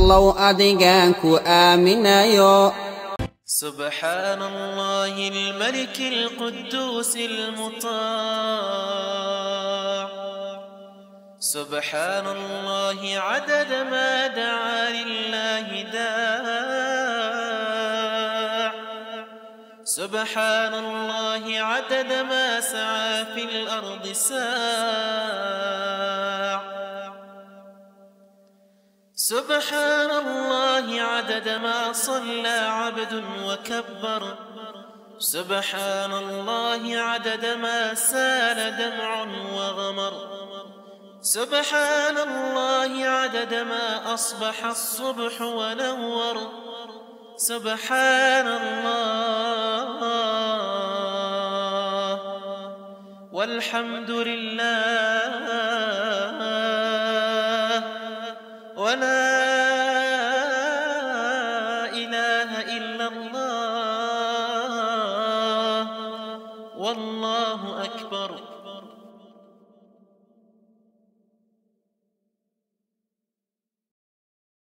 allow adigaanku aaminayo. سبحان الله الملك القدوس المطاع سبحان الله عدد ما دعا لله داع سبحان الله عدد ما سعى في الأرض ساع سبحان الله عدد ما صلى عبد وكبر سبحان الله عدد ما سال دمع وغمر سبحان الله عدد ما أصبح الصبح ونور سبحان الله والحمد لله ولا إله إلا الله والله أكبر.